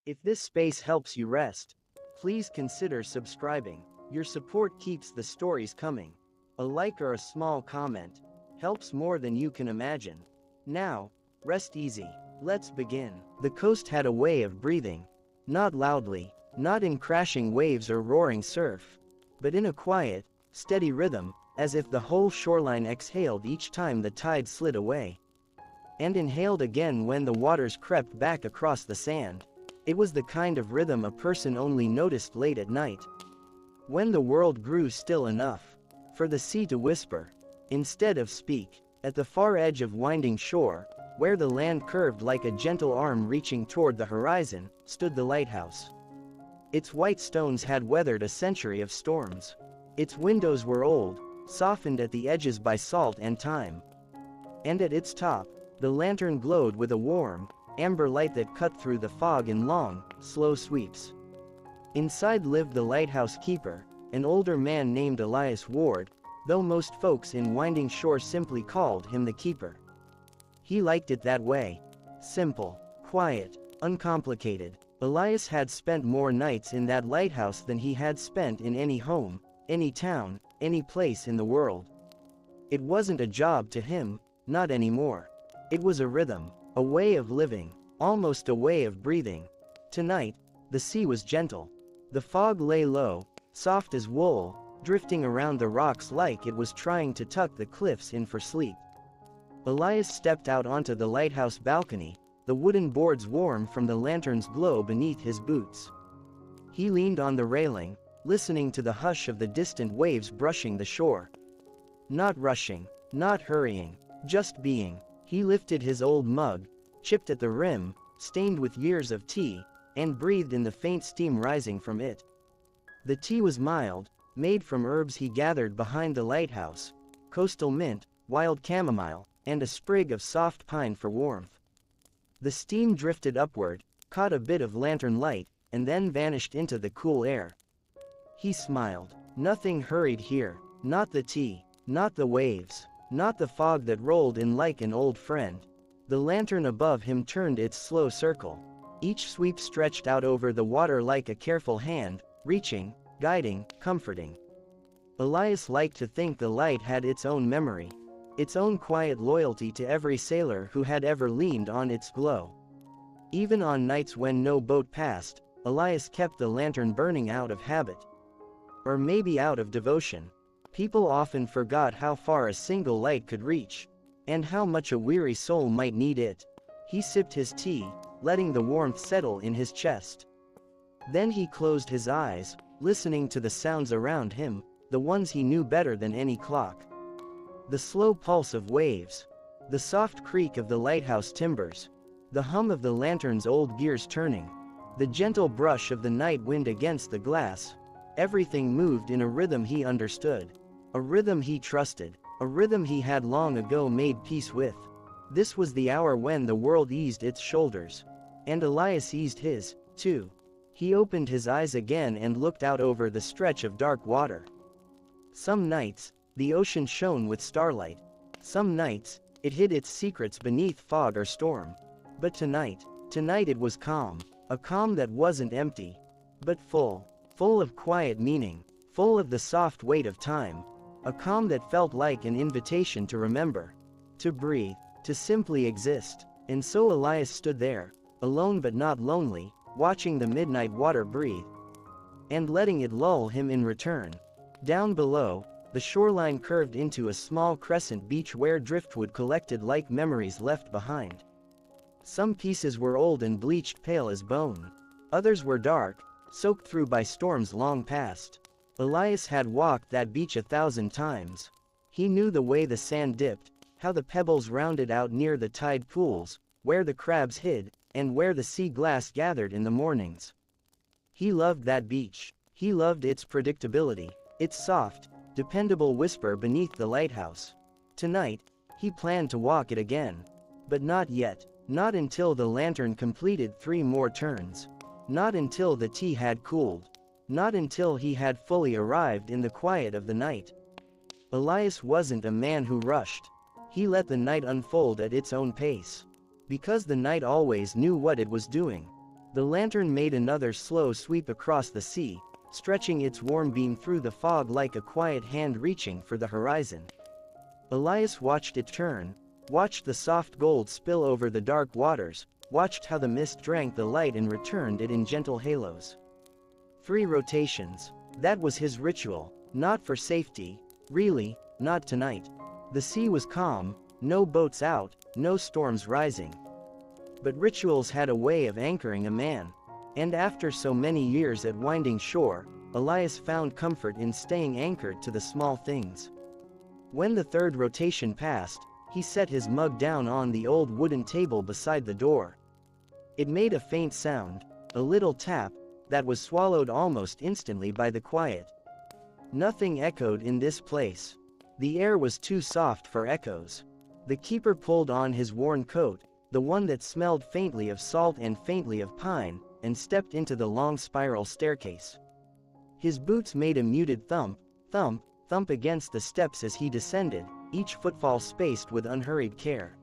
If this space helps you rest, please consider subscribing. Your support keeps the stories coming. A like or a small comment helps more than you can imagine. Now, rest easy. Let's begin. The coast had a way of breathing. Not loudly, not in crashing waves or roaring surf, but in a quiet, steady rhythm, as if the whole shoreline exhaled each time the tide slid away, and inhaled again when the waters crept back across the sand. It was the kind of rhythm a person only noticed late at night, when the world grew still enough for the sea to whisper, instead of speak. At the far edge of winding shore, where the land curved like a gentle arm reaching toward the horizon, stood the lighthouse. Its white stones had weathered a century of storms. Its windows were old, softened at the edges by salt and time. And at its top, the lantern glowed with a warm, amber light that cut through the fog in long, slow sweeps. Inside lived the lighthouse keeper, an older man named Elias Ward, though most folks in Winding Shore simply called him the keeper. He liked it that way. Simple, quiet, uncomplicated. Elias had spent more nights in that lighthouse than he had spent in any home, any town, any place in the world. It wasn't a job to him, not anymore. It was a rhythm, a way of living, almost a way of breathing. Tonight, the sea was gentle. The fog lay low, soft as wool, drifting around the rocks like it was trying to tuck the cliffs in for sleep. Elias stepped out onto the lighthouse balcony, the wooden boards warm from the lantern's glow beneath his boots. He leaned on the railing, listening to the hush of the distant waves brushing the shore. Not rushing, not hurrying, just being. He lifted his old mug, chipped at the rim, stained with years of tea, and breathed in the faint steam rising from it. The tea was mild, made from herbs he gathered behind the lighthouse, coastal mint, wild chamomile, and a sprig of soft pine for warmth. The steam drifted upward, caught a bit of lantern light, and then vanished into the cool air. He smiled. Nothing hurried here, not the tea, not the waves, not the fog that rolled in like an old friend. The lantern above him turned its slow circle. Each sweep stretched out over the water like a careful hand, reaching, guiding, comforting. Elias liked to think the light had its own memory, its own quiet loyalty to every sailor who had ever leaned on its glow. Even on nights when no boat passed, Elias kept the lantern burning out of habit. Or maybe out of devotion. People often forgot how far a single light could reach, and how much a weary soul might need it. He sipped his tea, letting the warmth settle in his chest. Then he closed his eyes, listening to the sounds around him, the ones he knew better than any clock. The slow pulse of waves, the soft creak of the lighthouse timbers, the hum of the lantern's old gears turning, the gentle brush of the night wind against the glass. Everything moved in a rhythm he understood, a rhythm he trusted, a rhythm he had long ago made peace with. This was the hour when the world eased its shoulders. And Elias eased his, too. He opened his eyes again and looked out over the stretch of dark water. Some nights, the ocean shone with starlight. Some nights, it hid its secrets beneath fog or storm. But tonight it was calm, a calm that wasn't empty, but full of quiet meaning, full of the soft weight of time, a calm that felt like an invitation to remember, to breathe, to simply exist. And so Elias stood there, alone but not lonely, watching the midnight water breathe, and letting it lull him in return. Down below, the shoreline curved into a small crescent beach where driftwood collected like memories left behind. Some pieces were old and bleached pale as bone. Others were dark, soaked through by storms long past. Elias had walked that beach 1,000 times. He knew the way the sand dipped, how the pebbles rounded out near the tide pools, where the crabs hid, and where the sea glass gathered in the mornings. He loved that beach. He loved its predictability, its soft, dependable whisper beneath the lighthouse. Tonight, he planned to walk it again. But not yet, not until the lantern completed 3 more turns. Not until the tea had cooled. Not until he had fully arrived in the quiet of the night. Elias wasn't a man who rushed. He let the night unfold at its own pace. Because the night always knew what it was doing. The lantern made another slow sweep across the sea, stretching its warm beam through the fog like a quiet hand reaching for the horizon. Elias watched it turn, watched the soft gold spill over the dark waters, watched how the mist drank the light and returned it in gentle halos. 3 rotations. That was his ritual, not for safety, really, not tonight. The sea was calm, no boats out, no storms rising. But rituals had a way of anchoring a man. And after so many years at winding shore, Elias found comfort in staying anchored to the small things. When the 3rd rotation passed, he set his mug down on the old wooden table beside the door. It made a faint sound, a little tap, that was swallowed almost instantly by the quiet. Nothing echoed in this place. The air was too soft for echoes. The keeper pulled on his worn coat, the one that smelled faintly of salt and faintly of pine, and stepped into the long spiral staircase. His boots made a muted thump, thump, thump against the steps as he descended, each footfall spaced with unhurried care.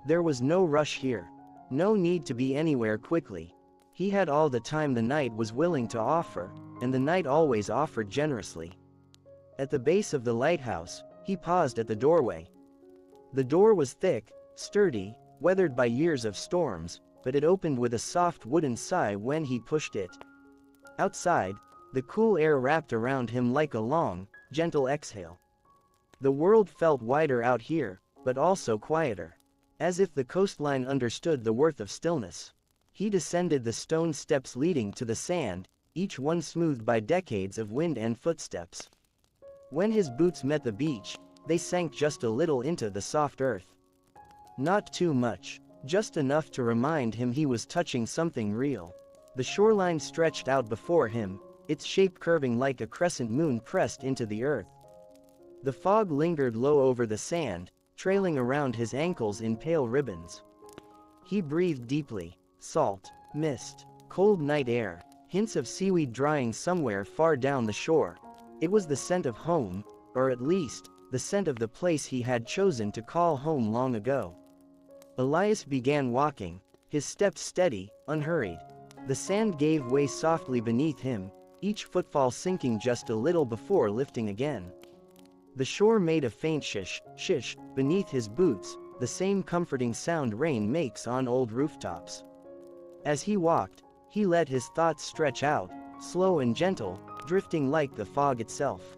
There was no rush here. No need to be anywhere quickly. He had all the time the night was willing to offer, and the night always offered generously. At the base of the lighthouse, he paused at the doorway. The door was thick, sturdy, weathered by years of storms, but it opened with a soft wooden sigh when he pushed it. Outside, the cool air wrapped around him like a long, gentle exhale. The world felt wider out here, but also quieter. As if the coastline understood the worth of stillness. He descended the stone steps leading to the sand, each one smoothed by decades of wind and footsteps. When his boots met the beach, they sank just a little into the soft earth. Not too much, just enough to remind him he was touching something real. The shoreline stretched out before him, its shape curving like a crescent moon pressed into the earth. The fog lingered low over the sand, trailing around his ankles in pale ribbons. He breathed deeply. Salt, mist, cold night air, hints of seaweed drying somewhere far down the shore. It was the scent of home, or at least, the scent of the place he had chosen to call home long ago. Elias began walking, his steps steady, unhurried. The sand gave way softly beneath him, each footfall sinking just a little before lifting again. The shore made a faint shish, shish, beneath his boots, the same comforting sound rain makes on old rooftops. As he walked, he let his thoughts stretch out, slow and gentle, drifting like the fog itself.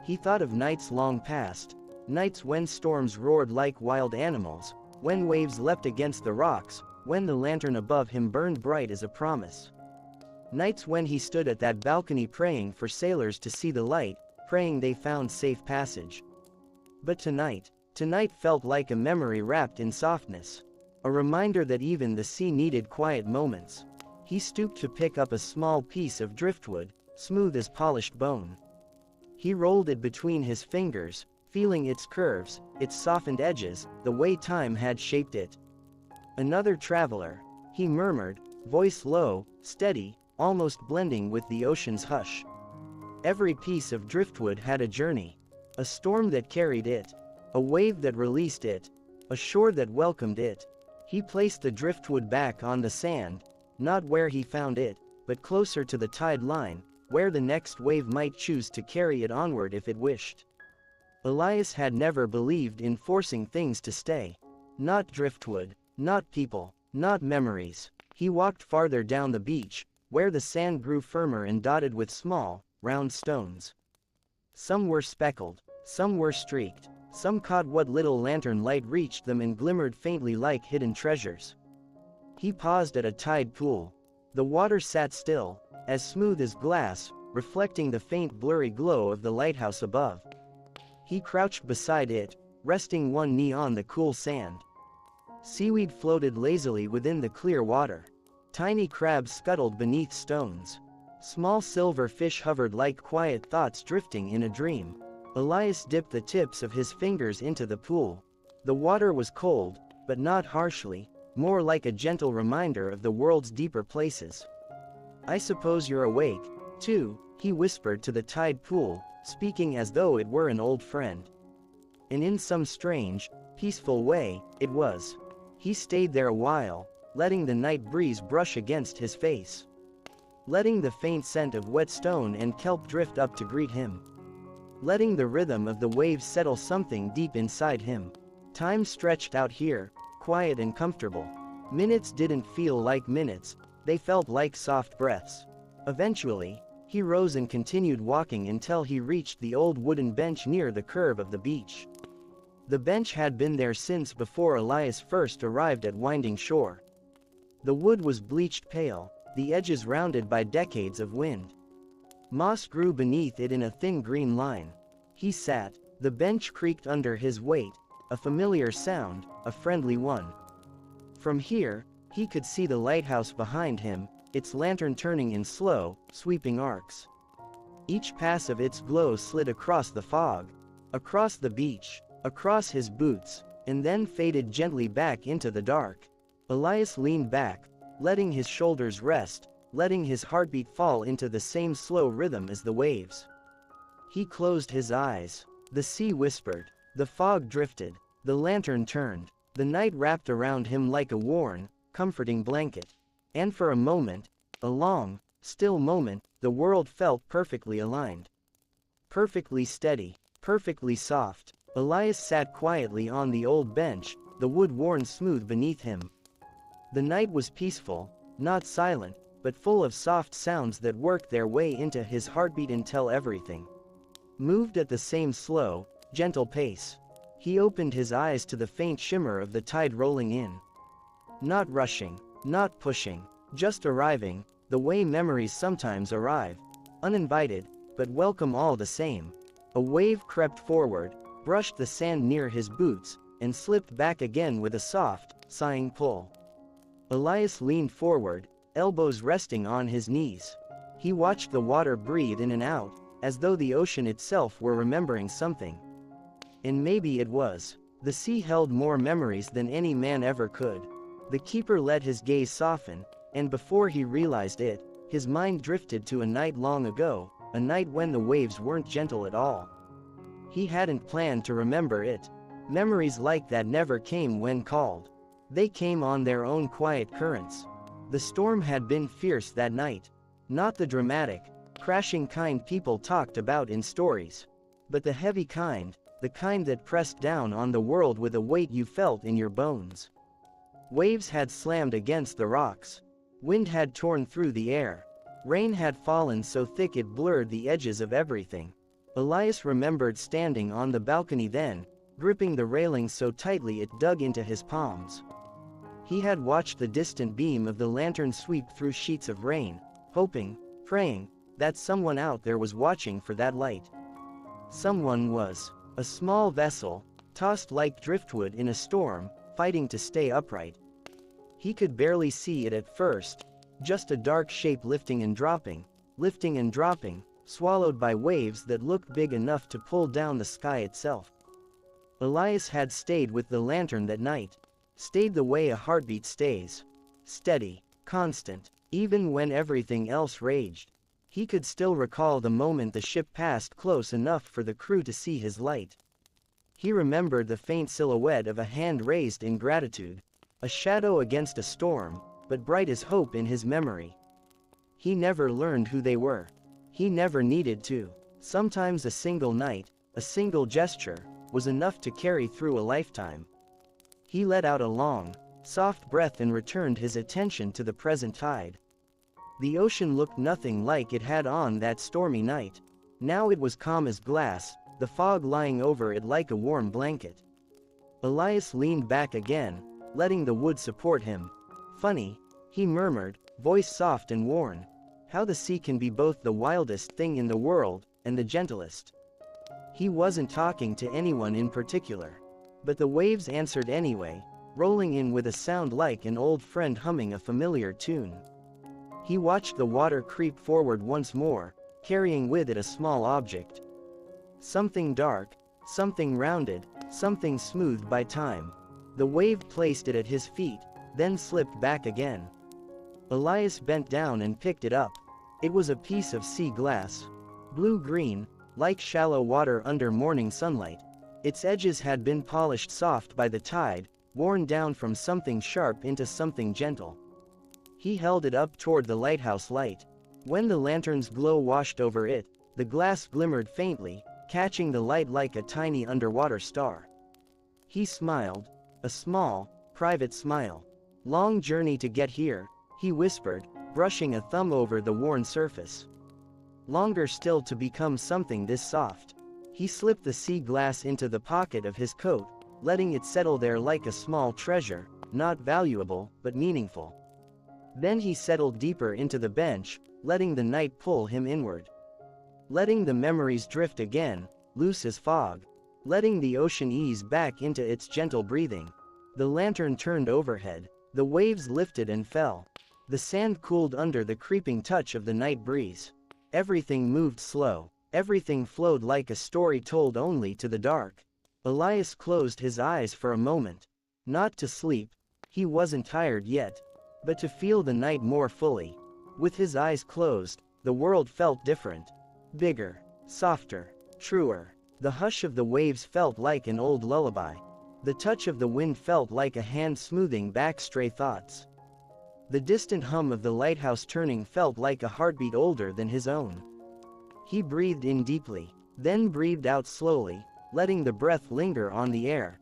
He thought of nights long past, nights when storms roared like wild animals, when waves leapt against the rocks, when the lantern above him burned bright as a promise. Nights when he stood at that balcony praying for sailors to see the light, praying they found safe passage. But tonight felt like a memory wrapped in softness. A reminder that even the sea needed quiet moments. He stooped to pick up a small piece of driftwood, smooth as polished bone. He rolled it between his fingers, feeling its curves, its softened edges, the way time had shaped it. Another traveler, he murmured, voice low, steady, almost blending with the ocean's hush. Every piece of driftwood had a journey. A storm that carried it. A wave that released it. A shore that welcomed it. He placed the driftwood back on the sand, not where he found it, but closer to the tide line, where the next wave might choose to carry it onward if it wished. Elias had never believed in forcing things to stay. Not driftwood, not people, not memories. He walked farther down the beach, where the sand grew firmer and dotted with small, round stones. Some were speckled, some were streaked. Some caught what little lantern light reached them and glimmered faintly like hidden treasures. He paused at a tide pool. The water sat still, as smooth as glass, reflecting the faint blurry glow of the lighthouse above. He crouched beside it, resting one knee on the cool sand. Seaweed floated lazily within the clear water. Tiny crabs scuttled beneath stones. Small silver fish hovered like quiet thoughts drifting in a dream. Elias dipped the tips of his fingers into the pool. The water was cold, but not harshly, more like a gentle reminder of the world's deeper places. "I suppose you're awake, too," he whispered to the tide pool, speaking as though it were an old friend. And in some strange, peaceful way, it was. He stayed there a while, letting the night breeze brush against his face. Letting the faint scent of wet stone and kelp drift up to greet him. Letting the rhythm of the waves settle something deep inside him. Time stretched out here, quiet and comfortable. Minutes didn't feel like minutes, they felt like soft breaths. Eventually, he rose and continued walking until he reached the old wooden bench near the curve of the beach. The bench had been there since before Elias first arrived at Winding Shore. The wood was bleached pale, the edges rounded by decades of wind. Moss grew beneath it in a thin green line. He sat, the bench creaked under his weight, a familiar sound, a friendly one. From here, he could see the lighthouse behind him, its lantern turning in slow, sweeping arcs. Each pass of its glow slid across the fog, across the beach, across his boots, and then faded gently back into the dark. Elias leaned back, letting his shoulders rest, letting his heartbeat fall into the same slow rhythm as the waves. He closed his eyes. The sea whispered. The fog drifted. The lantern turned. The night wrapped around him like a warm, comforting blanket. And for a moment, a long, still moment, the world felt perfectly aligned. Perfectly steady, perfectly soft. Elias sat quietly on the old bench, the wood worn smooth beneath him. The night was peaceful, not silent, but full of soft sounds that worked their way into his heartbeat until everything moved at the same slow, gentle pace. He opened his eyes to the faint shimmer of the tide rolling in. Not rushing, not pushing, just arriving, the way memories sometimes arrive, uninvited, but welcome all the same. A wave crept forward, brushed the sand near his boots, and slipped back again with a soft, sighing pull. Elias leaned forward, elbows resting on his knees. He watched the water breathe in and out, as though the ocean itself were remembering something. And maybe it was. The sea held more memories than any man ever could. The keeper let his gaze soften, and before he realized it, his mind drifted to a night long ago, a night when the waves weren't gentle at all. He hadn't planned to remember it. Memories like that never came when called. They came on their own quiet currents. The storm had been fierce that night. Not the dramatic, crashing kind people talked about in stories. But the heavy kind, the kind that pressed down on the world with a weight you felt in your bones. Waves had slammed against the rocks. Wind had torn through the air. Rain had fallen so thick it blurred the edges of everything. Elias remembered standing on the balcony then, gripping the railing so tightly it dug into his palms. He had watched the distant beam of the lantern sweep through sheets of rain, hoping, praying, that someone out there was watching for that light. Someone was. A small vessel, tossed like driftwood in a storm, fighting to stay upright. He could barely see it at first, just a dark shape lifting and dropping, swallowed by waves that looked big enough to pull down the sky itself. Elias had stayed with the lantern that night, stayed the way a heartbeat stays. Steady, constant, even when everything else raged. He could still recall the moment the ship passed close enough for the crew to see his light. He remembered the faint silhouette of a hand raised in gratitude, a shadow against a storm, but bright as hope in his memory. He never learned who they were. He never needed to. Sometimes a single night, a single gesture, was enough to carry through a lifetime. He let out a long, soft breath and returned his attention to the present tide. The ocean looked nothing like it had on that stormy night. Now it was calm as glass, the fog lying over it like a warm blanket. Elias leaned back again, letting the wood support him. Funny, he murmured, voice soft and worn. How the sea can be both the wildest thing in the world, and the gentlest. He wasn't talking to anyone in particular. But the waves answered anyway, rolling in with a sound like an old friend humming a familiar tune. He watched the water creep forward once more, carrying with it a small object. Something dark, something rounded, something smoothed by time. The wave placed it at his feet, then slipped back again. Elias bent down and picked it up. It was a piece of sea glass. Blue-green, like shallow water under morning sunlight. Its edges had been polished soft by the tide, worn down from something sharp into something gentle. He held it up toward the lighthouse light. When the lantern's glow washed over it, the glass glimmered faintly, catching the light like a tiny underwater star. He smiled, a small, private smile. "Long journey to get here," he whispered, brushing a thumb over the worn surface. "Longer still to become something this soft." He slipped the sea glass into the pocket of his coat, letting it settle there like a small treasure, not valuable, but meaningful. Then he settled deeper into the bench, letting the night pull him inward. Letting the memories drift again, loose as fog. Letting the ocean ease back into its gentle breathing. The lantern turned overhead. The waves lifted and fell. The sand cooled under the creeping touch of the night breeze. Everything moved slow. Everything flowed like a story told only to the dark. Elias closed his eyes for a moment. Not to sleep. He wasn't tired yet. But to feel the night more fully. With his eyes closed, the world felt different. Bigger, softer, truer. The hush of the waves felt like an old lullaby. The touch of the wind felt like a hand smoothing back stray thoughts. The distant hum of the lighthouse turning felt like a heartbeat older than his own. He breathed in deeply, then breathed out slowly, letting the breath linger on the air.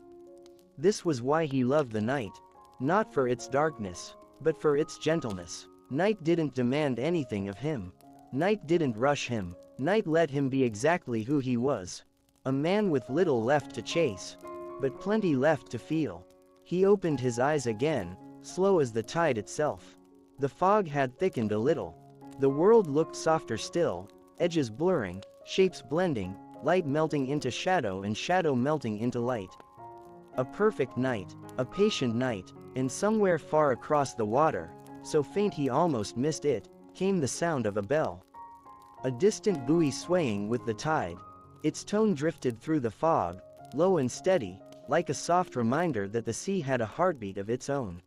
This was why he loved the night. Not for its darkness, but for its gentleness. Night didn't demand anything of him. Night didn't rush him. Night let him be exactly who he was. A man with little left to chase, but plenty left to feel. He opened his eyes again, slow as the tide itself. The fog had thickened a little. The world looked softer still, edges blurring, shapes blending, light melting into shadow and shadow melting into light. A perfect night, a patient night, and somewhere far across the water, so faint he almost missed it, came the sound of a bell. A distant buoy swaying with the tide. Its tone drifted through the fog, low and steady, like a soft reminder that the sea had a heartbeat of its own.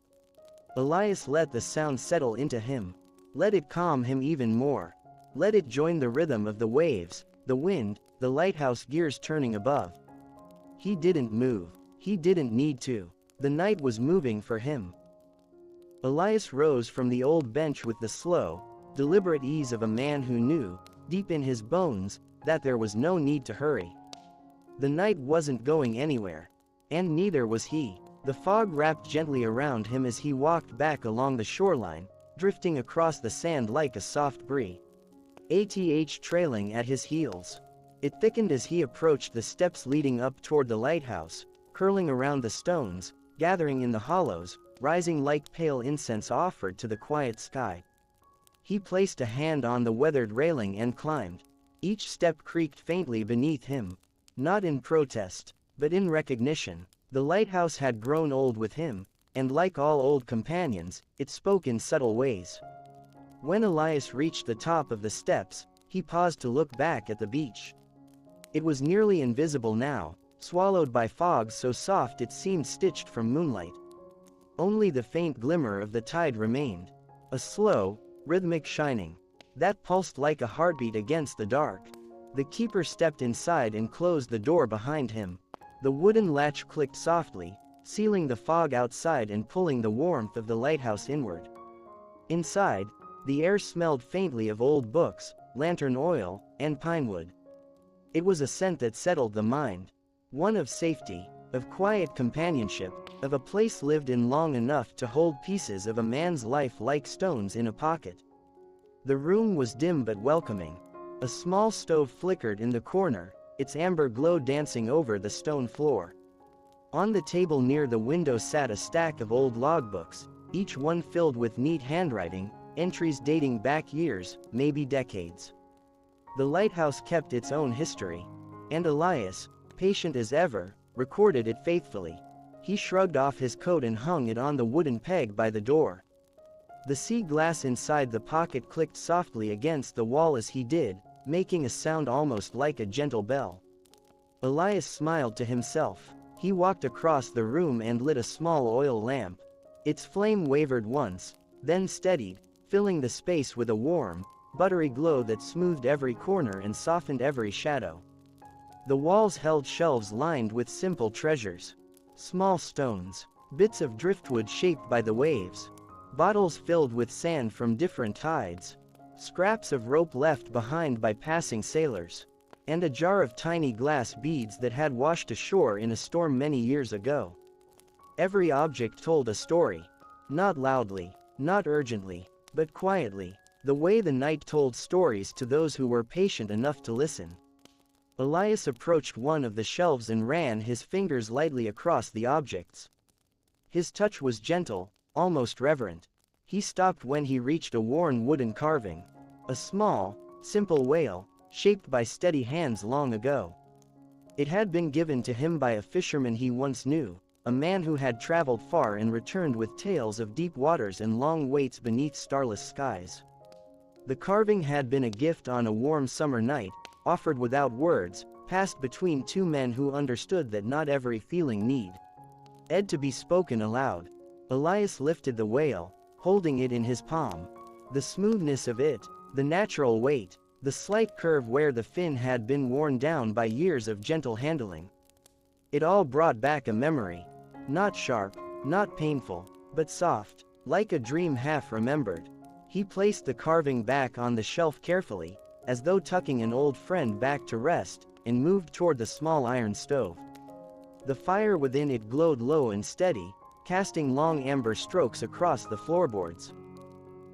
Elias let the sound settle into him. Let it calm him even more. Let it join the rhythm of the waves, the wind, the lighthouse gears turning above. He didn't move. He didn't need to. The night was moving for him. Elias rose from the old bench with the slow, deliberate ease of a man who knew, deep in his bones, that there was no need to hurry. The night wasn't going anywhere. And neither was he. The fog wrapped gently around him as he walked back along the shoreline, drifting across the sand like a soft breeze. Trailing at his heels. It thickened as he approached the steps leading up toward the lighthouse, curling around the stones, gathering in the hollows, rising like pale incense offered to the quiet sky. He placed a hand on the weathered railing and climbed. Each step creaked faintly beneath him. Not in protest, but in recognition. The lighthouse had grown old with him, and like all old companions, it spoke in subtle ways. When Elias reached the top of the steps, he paused to look back at the beach. It was nearly invisible now, swallowed by fog so soft it seemed stitched from moonlight. Only the faint glimmer of the tide remained. A slow, rhythmic shining. That pulsed like a heartbeat against the dark. The keeper stepped inside and closed the door behind him. The wooden latch clicked softly, sealing the fog outside and pulling the warmth of the lighthouse inward. Inside, the air smelled faintly of old books, lantern oil, and pinewood. It was a scent that settled the mind. One of safety, of quiet companionship, of a place lived in long enough to hold pieces of a man's life like stones in a pocket. The room was dim but welcoming. A small stove flickered in the corner, its amber glow dancing over the stone floor. On the table near the window sat a stack of old logbooks, each one filled with neat handwriting, entries dating back years, maybe decades. The lighthouse kept its own history. And Elias, patient as ever, recorded it faithfully. He shrugged off his coat and hung it on the wooden peg by the door. The sea glass inside the pocket clicked softly against the wall as he did, making a sound almost like a gentle bell. Elias smiled to himself. He walked across the room and lit a small oil lamp. Its flame wavered once, then steadied, filling the space with a warm, buttery glow that smoothed every corner and softened every shadow. The walls held shelves lined with simple treasures. Small stones, bits of driftwood shaped by the waves, bottles filled with sand from different tides, scraps of rope left behind by passing sailors, and a jar of tiny glass beads that had washed ashore in a storm many years ago. Every object told a story. Not loudly, not urgently, but quietly, the way the night told stories to those who were patient enough to listen. Elias approached one of the shelves and ran his fingers lightly across the objects. His touch was gentle, almost reverent. He stopped when he reached a worn wooden carving. A small, simple whale, shaped by steady hands long ago. It had been given to him by a fisherman he once knew, a man who had traveled far and returned with tales of deep waters and long waits beneath starless skies. The carving had been a gift on a warm summer night, offered without words, passed between two men who understood that not every feeling need to be spoken aloud. Elias lifted the whale, holding it in his palm. The smoothness of it, the natural weight, the slight curve where the fin had been worn down by years of gentle handling. It all brought back a memory. Not sharp, not painful, but soft, like a dream half remembered. He placed the carving back on the shelf carefully, as though tucking an old friend back to rest, and moved toward the small iron stove. The fire within it glowed low and steady, casting long amber strokes across the floorboards.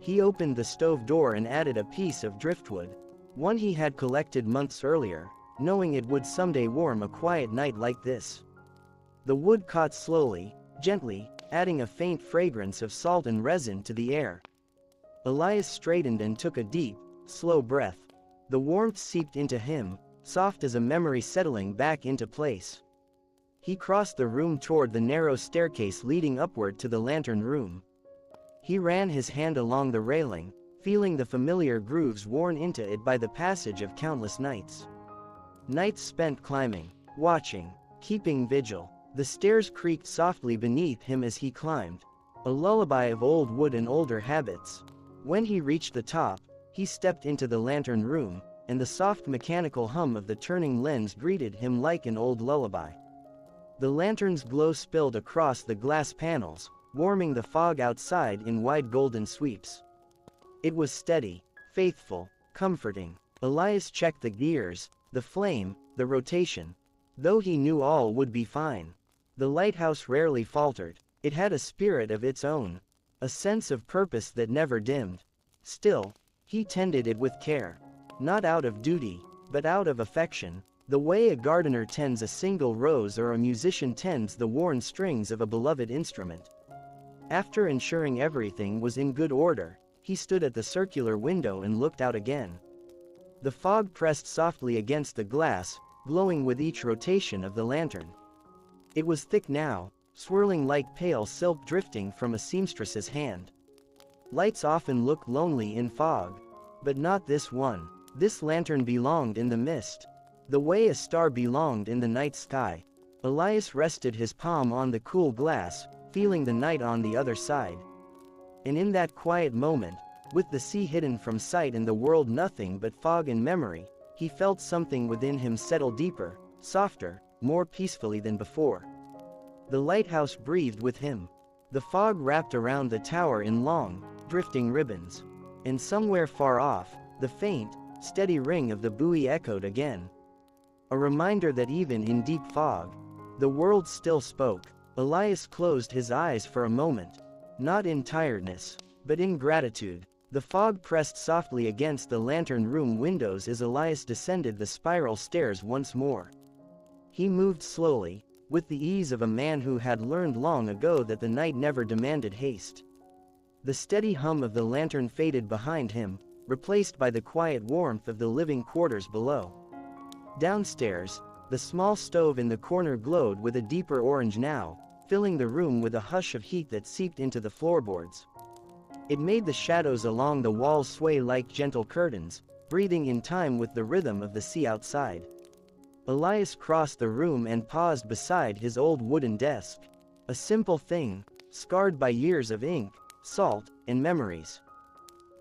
He opened the stove door and added a piece of driftwood, one he had collected months earlier, knowing it would someday warm a quiet night like this. The wood caught slowly, gently, adding a faint fragrance of salt and resin to the air. Elias straightened and took a deep, slow breath. The warmth seeped into him, soft as a memory settling back into place. He crossed the room toward the narrow staircase leading upward to the lantern room. He ran his hand along the railing, feeling the familiar grooves worn into it by the passage of countless nights. Nights spent climbing, watching, keeping vigil. The stairs creaked softly beneath him as he climbed, a lullaby of old wood and older habits. When he reached the top, he stepped into the lantern room, and the soft mechanical hum of the turning lens greeted him like an old lullaby. The lantern's glow spilled across the glass panels, warming the fog outside in wide golden sweeps. It was steady, faithful, comforting. Elias checked the gears, the flame, the rotation. Though he knew all would be fine. The lighthouse rarely faltered. It had a spirit of its own, a sense of purpose that never dimmed. Still, he tended it with care. Not out of duty, but out of affection, the way a gardener tends a single rose or a musician tends the worn strings of a beloved instrument. After ensuring everything was in good order, he stood at the circular window and looked out again. The fog pressed softly against the glass, glowing with each rotation of the lantern. It was thick now, swirling like pale silk drifting from a seamstress's hand. Lights often look lonely in fog. But not this one. This lantern belonged in the mist, the way a star belonged in the night sky. Elias rested his palm on the cool glass, feeling the night on the other side. And in that quiet moment, with the sea hidden from sight and the world nothing but fog and memory, he felt something within him settle deeper, softer, more peacefully than before. The lighthouse breathed with him. The fog wrapped around the tower in long, drifting ribbons. And somewhere far off, the faint, steady ring of the buoy echoed again. A reminder that even in deep fog, the world still spoke. Elias closed his eyes for a moment. Not in tiredness, but in gratitude. The fog pressed softly against the lantern room windows as Elias descended the spiral stairs once more. He moved slowly, with the ease of a man who had learned long ago that the night never demanded haste. The steady hum of the lantern faded behind him, replaced by the quiet warmth of the living quarters below. Downstairs, the small stove in the corner glowed with a deeper orange now, filling the room with a hush of heat that seeped into the floorboards. It made the shadows along the walls sway like gentle curtains, breathing in time with the rhythm of the sea outside. Elias crossed the room and paused beside his old wooden desk. A simple thing, scarred by years of ink, salt, and memories.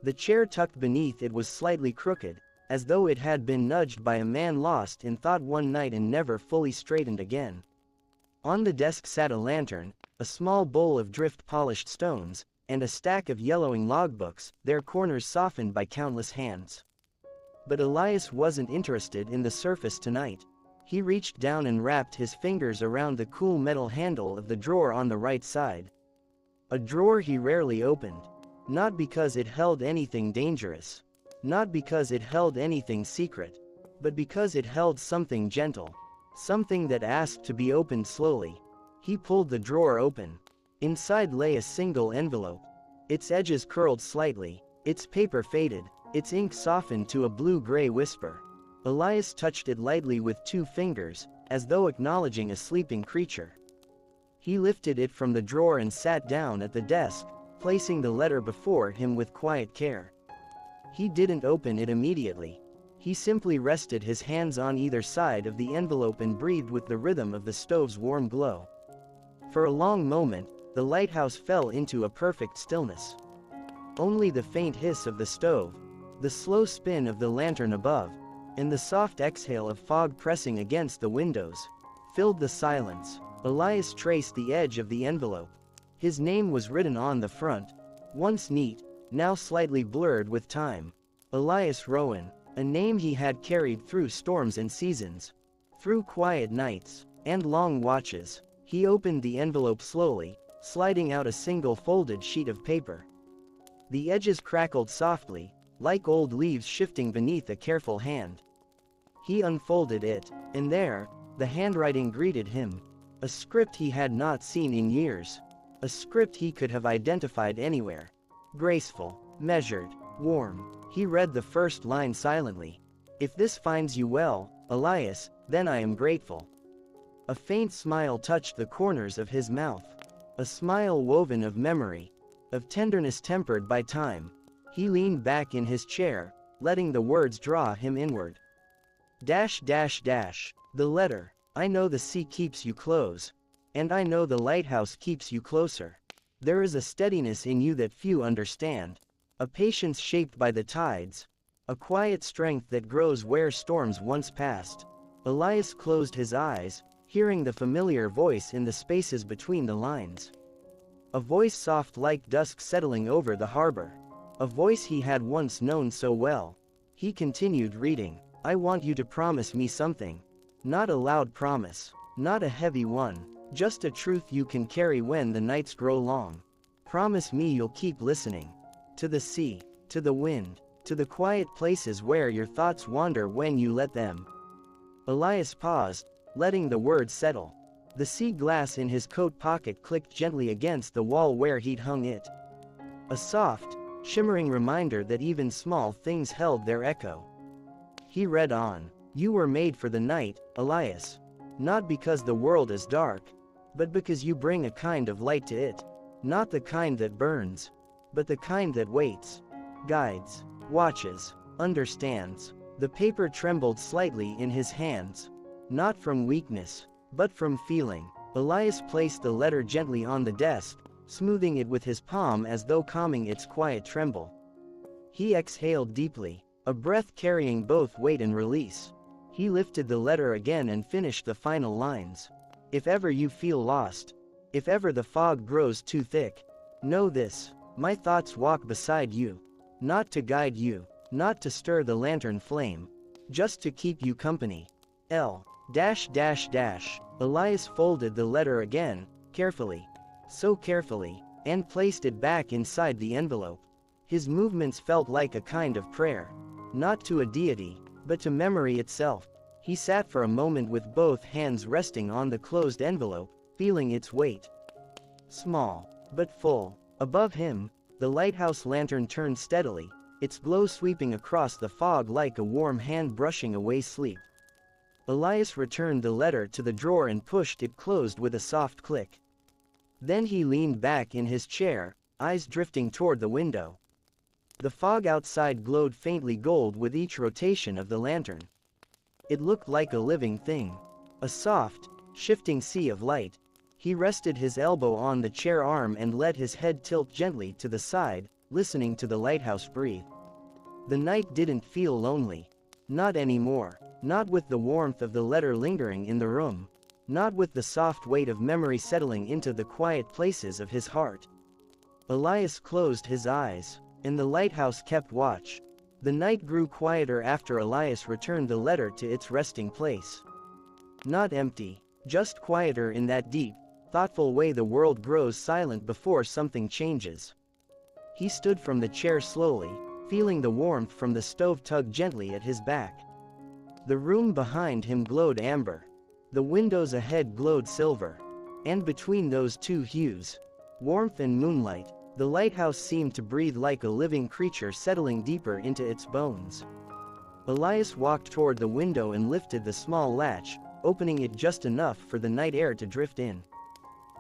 The chair tucked beneath it was slightly crooked, as though it had been nudged by a man lost in thought one night and never fully straightened again. On the desk sat a lantern, a small bowl of drift-polished stones, and a stack of yellowing logbooks, their corners softened by countless hands. But Elias wasn't interested in the surface tonight. He reached down and wrapped his fingers around the cool metal handle of the drawer on the right side. A drawer he rarely opened. Not because it held anything dangerous. Not because it held anything secret. But because it held something gentle. Something that asked to be opened slowly. He pulled the drawer open. Inside lay a single envelope. Its edges curled slightly, its paper faded, its ink softened to a blue-gray whisper. Elias touched it lightly with 2 fingers, as though acknowledging a sleeping creature. He lifted it from the drawer and sat down at the desk, placing the letter before him with quiet care. He didn't open it immediately. He simply rested his hands on either side of the envelope and breathed with the rhythm of the stove's warm glow. For a long moment, the lighthouse fell into a perfect stillness. Only the faint hiss of the stove, the slow spin of the lantern above, and the soft exhale of fog pressing against the windows, filled the silence. Elias traced the edge of the envelope. His name was written on the front, once neat, now slightly blurred with time. Elias Rowan, a name he had carried through storms and seasons, through quiet nights, and long watches. He opened the envelope slowly, sliding out a single folded sheet of paper. The edges crackled softly, like old leaves shifting beneath a careful hand. He unfolded it, and there, the handwriting greeted him. A script he had not seen in years. A script he could have identified anywhere. Graceful, measured, warm. He read the first line silently. "If this finds you well, Elias, then I am grateful." A faint smile touched the corners of his mouth. A smile woven of memory, of tenderness tempered by time. He leaned back in his chair, letting the words draw him inward. The letter. I know the sea keeps you close. And I know the lighthouse keeps you closer. There is a steadiness in you that few understand. A patience shaped by the tides. A quiet strength that grows where storms once passed. Elias closed his eyes, hearing the familiar voice in the spaces between the lines. A voice soft like dusk settling over the harbor. A voice he had once known so well. He continued reading. I want you to promise me something. Not a loud promise. Not a heavy one. Just a truth you can carry when the nights grow long. Promise me you'll keep listening. To the sea. To the wind. To the quiet places where your thoughts wander when you let them. Elias paused, letting the words settle. The sea glass in his coat pocket clicked gently against the wall where he'd hung it. A soft, shimmering reminder that even small things held their echo. He read on. You were made for the night, Elias. Not because the world is dark, but because you bring a kind of light to it. Not the kind that burns, but the kind that waits, guides, watches, understands. The paper trembled slightly in his hands. Not from weakness, but from feeling. Elias placed the letter gently on the desk, smoothing it with his palm as though calming its quiet tremble. He exhaled deeply, a breath carrying both weight and release. He lifted the letter again and finished the final lines. If ever you feel lost, if ever the fog grows too thick, know this, my thoughts walk beside you. Not to guide you, not to stir the lantern flame, just to keep you company. Elias folded the letter again, carefully. So carefully, and placed it back inside the envelope. His movements felt like a kind of prayer. Not to a deity, but to memory itself. He sat for a moment with both hands resting on the closed envelope, feeling its weight. Small, but full. Above him, the lighthouse lantern turned steadily, its glow sweeping across the fog like a warm hand brushing away sleep. Elias returned the letter to the drawer and pushed it closed with a soft click. Then he leaned back in his chair, eyes drifting toward the window. The fog outside glowed faintly gold with each rotation of the lantern. It looked like a living thing. A soft, shifting sea of light. He rested his elbow on the chair arm and let his head tilt gently to the side, listening to the lighthouse breathe. The night didn't feel lonely. Not anymore. Not with the warmth of the letter lingering in the room. not with the soft weight of memory settling into the quiet places of his heart. Elias closed his eyes, and the lighthouse kept watch. The night grew quieter after Elias returned the letter to its resting place. Not empty, just quieter in that deep, thoughtful way the world grows silent before something changes. He stood from the chair slowly, feeling the warmth from the stove tug gently at his back. The room behind him glowed amber. The windows ahead glowed silver. And between those two hues, warmth and moonlight, the lighthouse seemed to breathe like a living creature settling deeper into its bones. Elias walked toward the window and lifted the small latch, opening it just enough for the night air to drift in.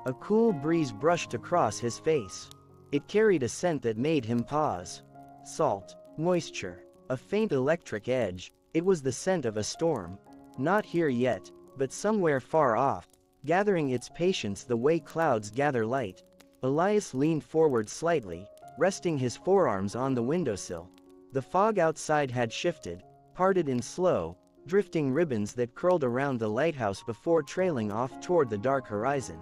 A cool breeze brushed across his face. It carried a scent that made him pause. Salt, moisture, a faint electric edge. It was the scent of a storm. Not here yet, but somewhere far off, gathering its patience the way clouds gather light. Elias leaned forward slightly, resting his forearms on the windowsill. The fog outside had shifted, parted in slow, drifting ribbons that curled around the lighthouse before trailing off toward the dark horizon.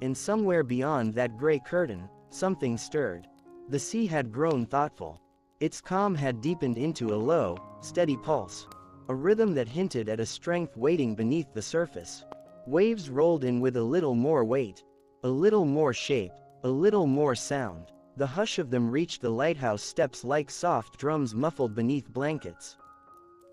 And somewhere beyond that gray curtain, something stirred. The sea had grown thoughtful. Its calm had deepened into a low, steady pulse, a rhythm that hinted at a strength waiting beneath the surface. Waves rolled in with a little more weight, a little more shape, a little more sound. The hush of them reached the lighthouse steps like soft drums muffled beneath blankets.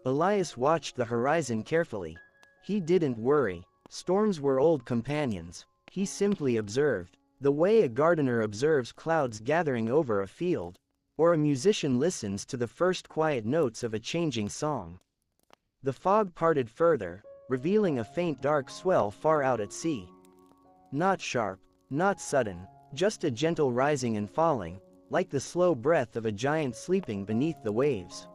Elias watched the horizon carefully. He didn't worry. Storms were old companions. He simply observed, the way a gardener observes clouds gathering over a field, or a musician listens to the first quiet notes of a changing song. The fog parted further, revealing a faint dark swell far out at sea. Not sharp, not sudden, just a gentle rising and falling, like the slow breath of a giant sleeping beneath the waves.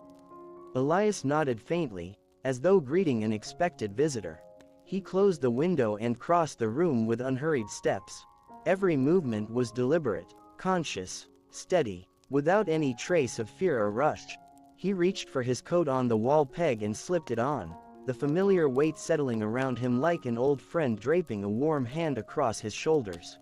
Elias nodded faintly, as though greeting an expected visitor. He closed the window and crossed the room with unhurried steps. Every movement was deliberate, conscious, steady, without any trace of fear or rush. He reached for his coat on the wall peg and slipped it on, the familiar weight settling around him like an old friend draping a warm hand across his shoulders.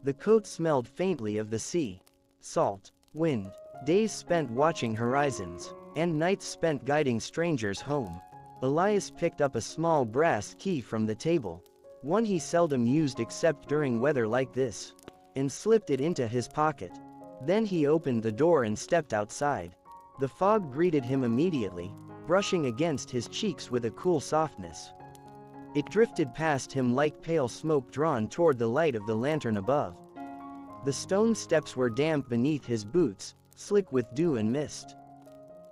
The coat smelled faintly of the sea, salt, wind, days spent watching horizons, and nights spent guiding strangers home. Elias picked up a small brass key from the table, one he seldom used except during weather like this, and slipped it into his pocket. Then he opened the door and stepped outside. The fog greeted him immediately, brushing against his cheeks with a cool softness. It drifted past him like pale smoke drawn toward the light of the lantern above. The stone steps were damp beneath his boots, slick with dew and mist.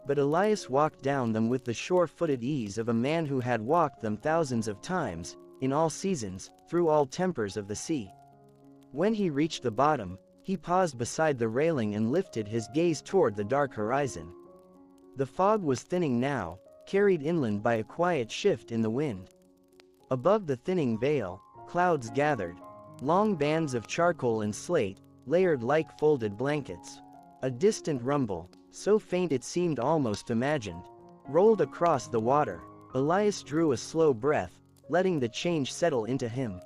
But Elias walked down them with the sure-footed ease of a man who had walked them thousands of times, in all seasons, through all tempers of the sea. When he reached the bottom, he paused beside the railing and lifted his gaze toward the dark horizon. The fog was thinning now, carried inland by a quiet shift in the wind. Above the thinning veil, clouds gathered, long bands of charcoal and slate, layered like folded blankets. A distant rumble, so faint it seemed almost imagined, rolled across the water. Elias drew a slow breath, letting the change settle into him.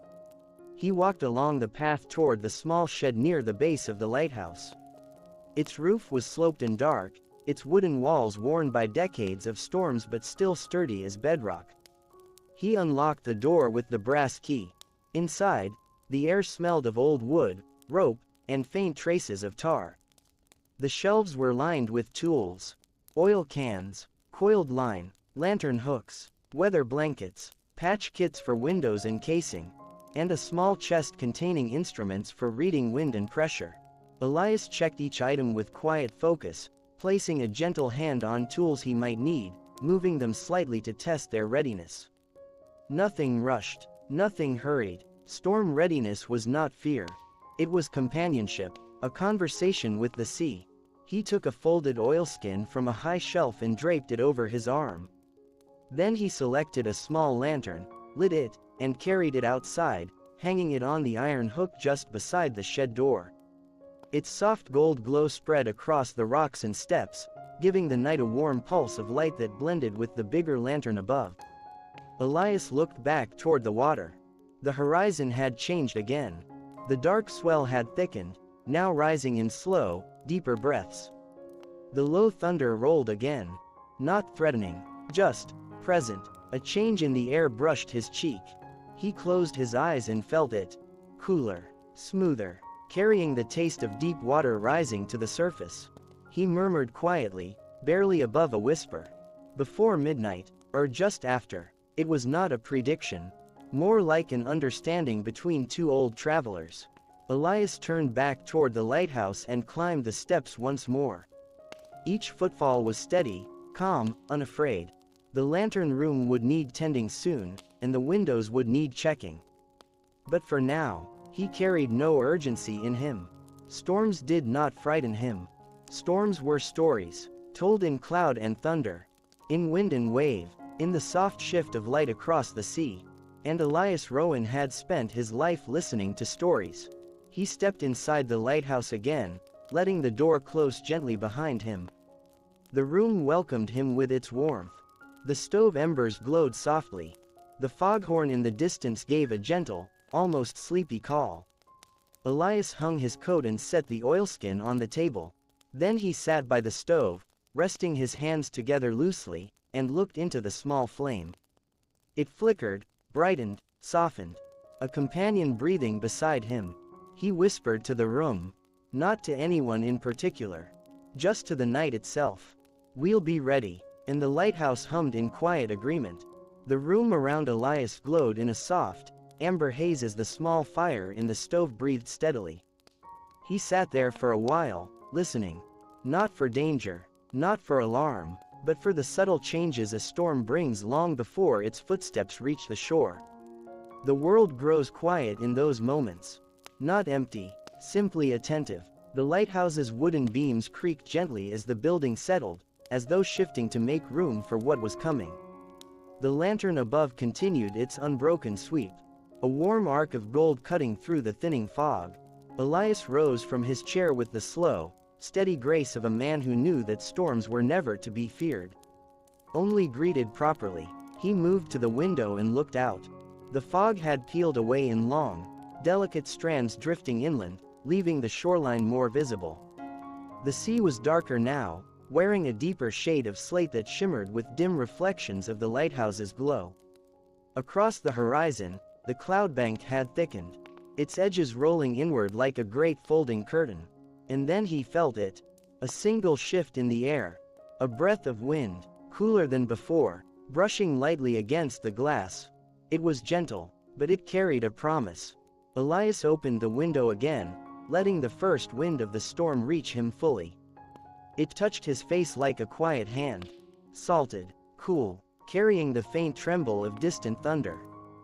He walked along the path toward the small shed near the base of the lighthouse. Its roof was sloped and dark, its wooden walls worn by decades of storms but still sturdy as bedrock. He unlocked the door with the brass key. Inside, the air smelled of old wood, rope, and faint traces of tar. The shelves were lined with tools, oil cans, coiled line, lantern hooks, weather blankets, patch kits for windows and casing, and a small chest containing instruments for reading wind and pressure. Elias checked each item with quiet focus, placing a gentle hand on tools he might need, moving them slightly to test their readiness. Nothing rushed, nothing hurried. Storm readiness was not fear. It was companionship, a conversation with the sea. He took a folded oilskin from a high shelf and draped it over his arm. Then he selected a small lantern, lit it, and carried it outside, hanging it on the iron hook just beside the shed door. Its soft gold glow spread across the rocks and steps, giving the night a warm pulse of light that blended with the bigger lantern above. Elias looked back toward the water. The horizon had changed again. The dark swell had thickened, now rising in slow, deeper breaths. The low thunder rolled again. Not threatening, just present. A change in the air brushed his cheek. He closed his eyes and felt it. Cooler, smoother, carrying the taste of deep water rising to the surface. He murmured quietly, barely above a whisper. Before midnight, or just after. It was not a prediction. More like an understanding between two old travelers. Elias turned back toward the lighthouse and climbed the steps once more. Each footfall was steady, calm, unafraid. The lantern room would need tending soon, and the windows would need checking. But for now, he carried no urgency in him. Storms did not frighten him. Storms were stories, told in cloud and thunder, in wind and wave, in the soft shift of light across the sea. And Elias Rowan had spent his life listening to stories. He stepped inside the lighthouse again, letting the door close gently behind him. The room welcomed him with its warmth. The stove embers glowed softly. The foghorn in the distance gave a gentle, almost sleepy call. Elias hung his coat and set the oilskin on the table. Then he sat by the stove, resting his hands together loosely, and looked into the small flame. It flickered, brightened, softened. A companion breathing beside him. He whispered to the room. Not to anyone in particular. Just to the night itself. "We'll be ready." And the lighthouse hummed in quiet agreement. The room around Elias glowed in a soft, amber haze as the small fire in the stove breathed steadily. He sat there for a while, listening. Not for danger, not for alarm, but for the subtle changes a storm brings long before its footsteps reach the shore. The world grows quiet in those moments. Not empty, simply attentive. The lighthouse's wooden beams creaked gently as the building settled, as though shifting to make room for what was coming. The lantern above continued its unbroken sweep. A warm arc of gold cutting through the thinning fog. Elias rose from his chair with the slow, steady grace of a man who knew that storms were never to be feared. Only greeted properly. He moved to the window and looked out. The fog had peeled away in long, delicate strands drifting inland, leaving the shoreline more visible. The sea was darker now, wearing a deeper shade of slate that shimmered with dim reflections of the lighthouse's glow. Across the horizon, the cloud bank had thickened, its edges rolling inward like a great folding curtain. And then he felt it. A single shift in the air. A breath of wind, cooler than before, brushing lightly against the glass. It was gentle, but it carried a promise. Elias opened the window again, letting the first wind of the storm reach him fully. It touched his face like a quiet hand. Salted, cool, carrying the faint tremble of distant thunder.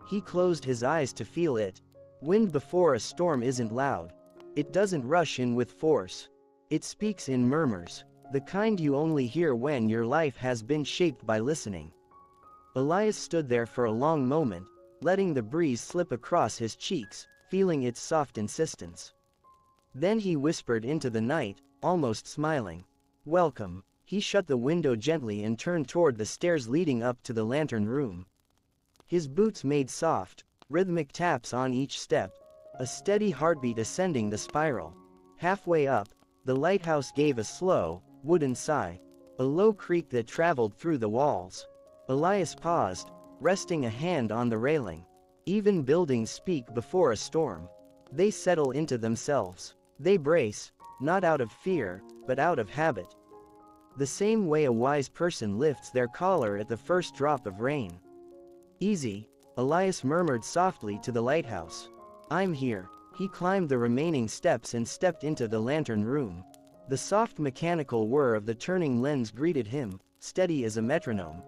He closed his eyes to feel it. Wind before a storm isn't loud. It doesn't rush in with force. It speaks in murmurs, the kind you only hear when your life has been shaped by listening. Elias stood there for a long moment, letting the breeze slip across his cheeks, feeling its soft insistence. Then he whispered into the night, almost smiling. "Welcome." He shut the window gently and turned toward the stairs leading up to the lantern room. His boots made soft, rhythmic taps on each step, a steady heartbeat ascending the spiral. Halfway up, the lighthouse gave a slow, wooden sigh, a low creak that traveled through the walls. Elias paused, resting a hand on the railing. Even buildings speak before a storm. They settle into themselves. They brace, not out of fear, but out of habit. The same way a wise person lifts their collar at the first drop of rain. "Easy," Elias murmured softly to the lighthouse. "I'm here." He climbed the remaining steps and stepped into the lantern room. The soft mechanical whir of the turning lens greeted him, steady as a metronome.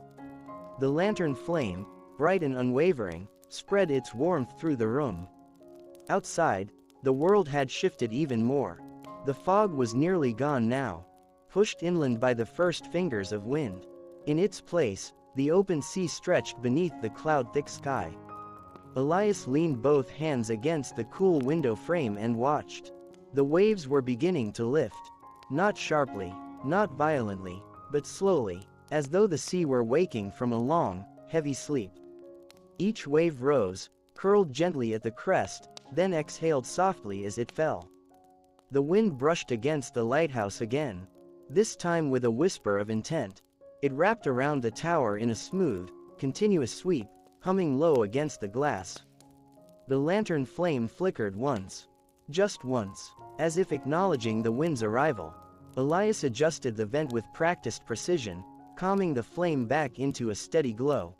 The lantern flame, bright and unwavering, spread its warmth through the room. Outside, the world had shifted even more. The fog was nearly gone now, pushed inland by the first fingers of wind. In its place, the open sea stretched beneath the cloud-thick sky. Elias leaned both hands against the cool window frame and watched. The waves were beginning to lift. Not sharply, not violently, but slowly, as though the sea were waking from a long, heavy sleep. Each wave rose, curled gently at the crest, then exhaled softly as it fell. The wind brushed against the lighthouse again, this time with a whisper of intent. It wrapped around the tower in a smooth, continuous sweep, humming low against the glass. The lantern flame flickered once. Just once. As if acknowledging the wind's arrival. Elias adjusted the vent with practiced precision, calming the flame back into a steady glow.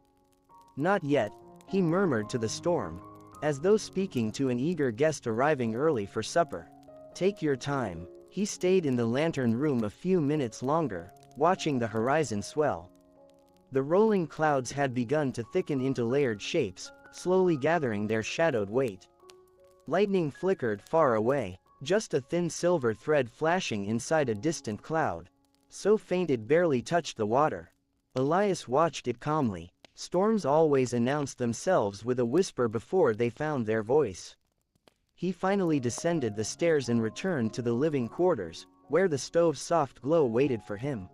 "Not yet," he murmured to the storm, as though speaking to an eager guest arriving early for supper. "Take your time." He stayed in the lantern room a few minutes longer, watching the horizon swell. The rolling clouds had begun to thicken into layered shapes, slowly gathering their shadowed weight. Lightning flickered far away, just a thin silver thread flashing inside a distant cloud, so faint it barely touched the water. Elias watched it calmly. Storms always announced themselves with a whisper before they found their voice. He finally descended the stairs and returned to the living quarters, where the stove's soft glow waited for him.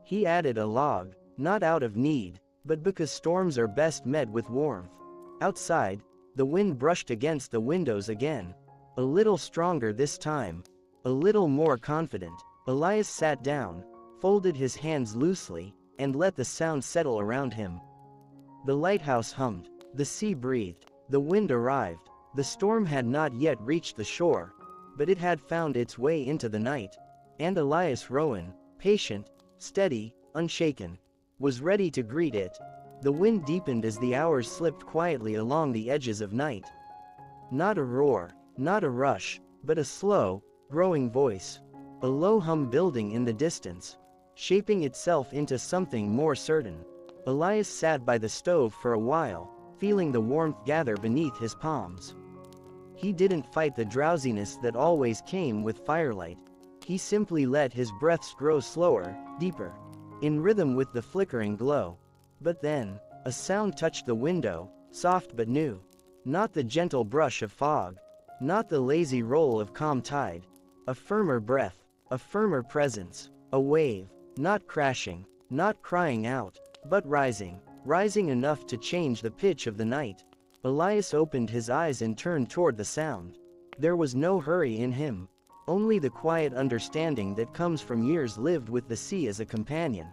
He added a log, not out of need, but because storms are best met with warmth. Outside, the wind brushed against the windows again. A little stronger this time. A little more confident. Elias sat down, folded his hands loosely, and let the sound settle around him. The lighthouse hummed. The sea breathed. The wind arrived. The storm had not yet reached the shore, but it had found its way into the night. And Elias Rowan, patient, steady, unshaken, was ready to greet it. The wind deepened as the hours slipped quietly along the edges of night. Not a roar, not a rush, but a slow, growing voice. A low hum building in the distance, shaping itself into something more certain. Elias sat by the stove for a while, feeling the warmth gather beneath his palms. He didn't fight the drowsiness that always came with firelight. He simply let his breaths grow slower, deeper, in rhythm with the flickering glow. But then, a sound touched the window, soft but new. Not the gentle brush of fog. Not the lazy roll of calm tide. A firmer breath, a firmer presence, a wave, not crashing, not crying out, but rising enough to change the pitch of the night. Elias opened his eyes and turned toward the sound. There was no hurry in him, only the quiet understanding that comes from years lived with the sea as a companion.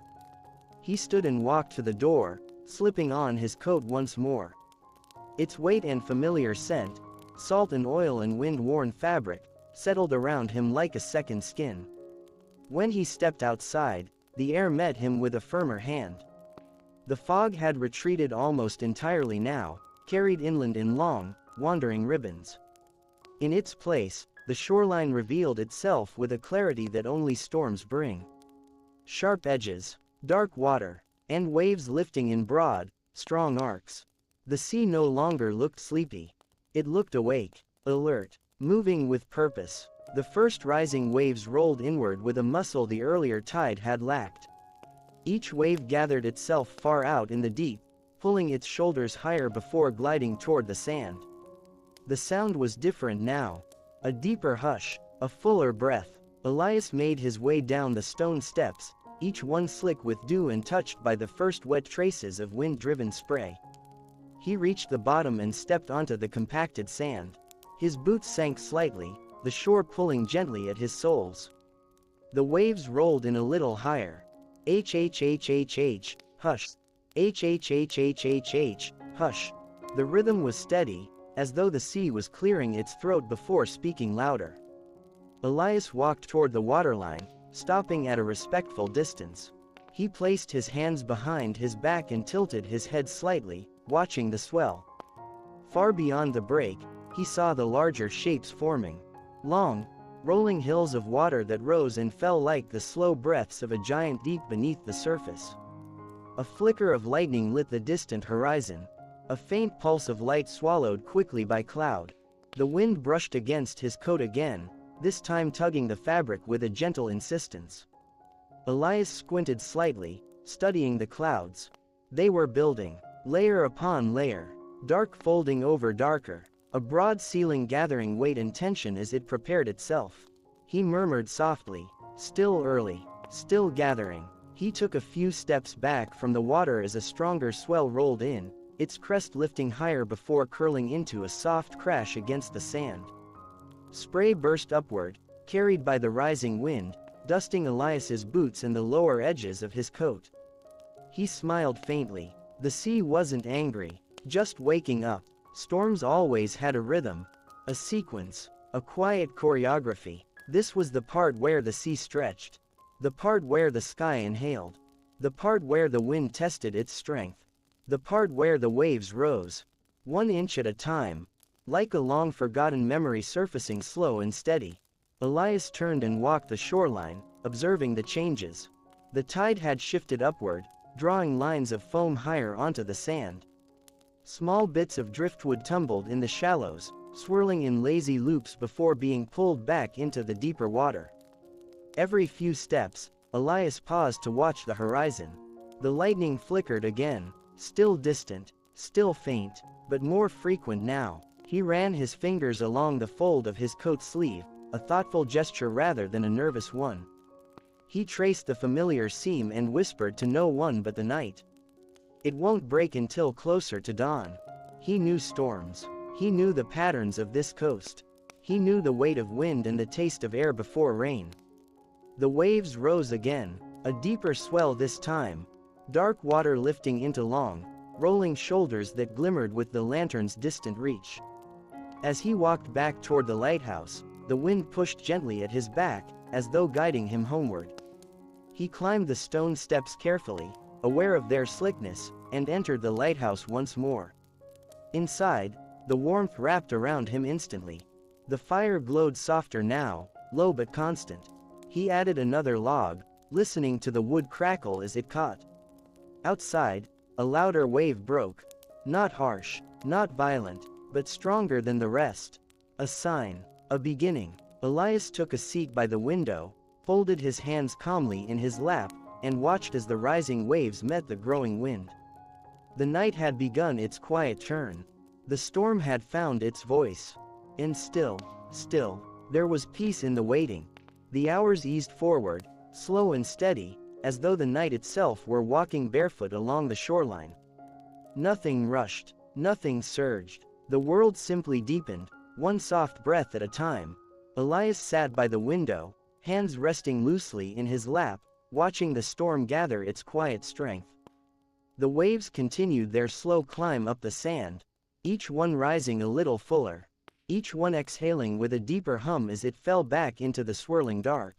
He stood and walked to the door, slipping on his coat once more. Its weight and familiar scent, salt and oil and wind-worn fabric, settled around him like a second skin. When he stepped outside, the air met him with a firmer hand. The fog had retreated almost entirely now, carried inland in long, wandering ribbons. In its place, the shoreline revealed itself with a clarity that only storms bring. Sharp edges, dark water, and waves lifting in broad, strong arcs. The sea no longer looked sleepy. It looked awake, alert, moving with purpose. The first rising waves rolled inward with a muscle the earlier tide had lacked. Each wave gathered itself far out in the deep, pulling its shoulders higher before gliding toward the sand. The sound was different now. A deeper hush, a fuller breath. Elias made his way down the stone steps, each one slick with dew and touched by the first wet traces of wind-driven spray. He reached the bottom and stepped onto the compacted sand. His boots sank slightly, the shore pulling gently at his soles. The waves rolled in a little higher. H, hush. H, hush. The rhythm was steady, as though the sea was clearing its throat before speaking louder. Elias walked toward the waterline, stopping at a respectful distance. He placed his hands behind his back and tilted his head slightly, watching the swell. Far beyond the break, he saw the larger shapes forming. Long, rolling hills of water that rose and fell like the slow breaths of a giant deep beneath the surface. A flicker of lightning lit the distant horizon. A faint pulse of light swallowed quickly by cloud. The wind brushed against his coat again, this time tugging the fabric with a gentle insistence. Elias squinted slightly, studying the clouds. They were building, layer upon layer, dark folding over darker, a broad ceiling gathering weight and tension as it prepared itself. He murmured softly, "Still early, still gathering." He took a few steps back from the water as a stronger swell rolled in, its crest lifting higher before curling into a soft crash against the sand. Spray burst upward, carried by the rising wind, dusting Elias's boots and the lower edges of his coat. He smiled faintly. The sea wasn't angry, just waking up. Storms always had a rhythm, a sequence, a quiet choreography. This was the part where the sea stretched, the part where the sky inhaled, the part where the wind tested its strength, the part where the waves rose, 1 inch at a time, like a long-forgotten memory surfacing slow and steady. Elias turned and walked the shoreline, observing the changes. The tide had shifted upward, drawing lines of foam higher onto the sand. Small bits of driftwood tumbled in the shallows, swirling in lazy loops before being pulled back into the deeper water. Every few steps, Elias paused to watch the horizon. The lightning flickered again, still distant, still faint, but more frequent now. He ran his fingers along the fold of his coat sleeve, a thoughtful gesture rather than a nervous one. He traced the familiar seam and whispered to no one but the night. It won't break until closer to dawn. He knew storms. He knew the patterns of this coast. He knew the weight of wind and the taste of air before rain. The waves rose again, a deeper swell this time, dark water lifting into long, rolling shoulders that glimmered with the lantern's distant reach. As he walked back toward the lighthouse, the wind pushed gently at his back, as though guiding him homeward. He climbed the stone steps carefully, aware of their slickness, and entered the lighthouse once more. Inside, the warmth wrapped around him instantly. The fire glowed softer now, low but constant. He added another log, listening to the wood crackle as it caught. Outside, a louder wave broke. Not harsh, not violent, but stronger than the rest. A sign, a beginning. Elias took a seat by the window, folded his hands calmly in his lap, and watched as the rising waves met the growing wind. The night had begun its quiet turn. The storm had found its voice. And still, there was peace in the waiting. The hours eased forward, slow and steady, as though the night itself were walking barefoot along the shoreline. Nothing rushed, nothing surged. The world simply deepened, one soft breath at a time. Elias sat by the window, hands resting loosely in his lap, watching the storm gather its quiet strength. The waves continued their slow climb up the sand, each one rising a little fuller, each one exhaling with a deeper hum as it fell back into the swirling dark.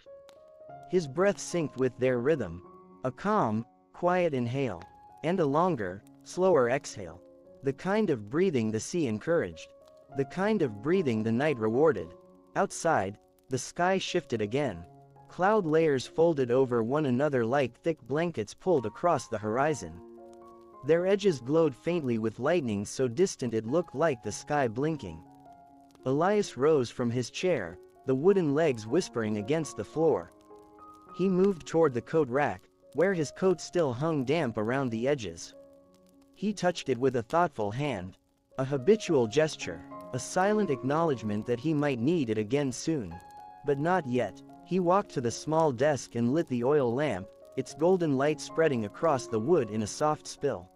His breath synced with their rhythm, a calm, quiet inhale, and a longer, slower exhale. The kind of breathing the sea encouraged, the kind of breathing the night rewarded. Outside, the sky shifted again. Cloud layers folded over one another like thick blankets pulled across the horizon. Their edges glowed faintly with lightning so distant it looked like the sky blinking. Elias rose from his chair, the wooden legs whispering against the floor. He moved toward the coat rack, where his coat still hung damp around the edges. He touched it with a thoughtful hand, a habitual gesture, a silent acknowledgement that he might need it again soon. But not yet. He walked to the small desk and lit the oil lamp, its golden light spreading across the wood in a soft spill.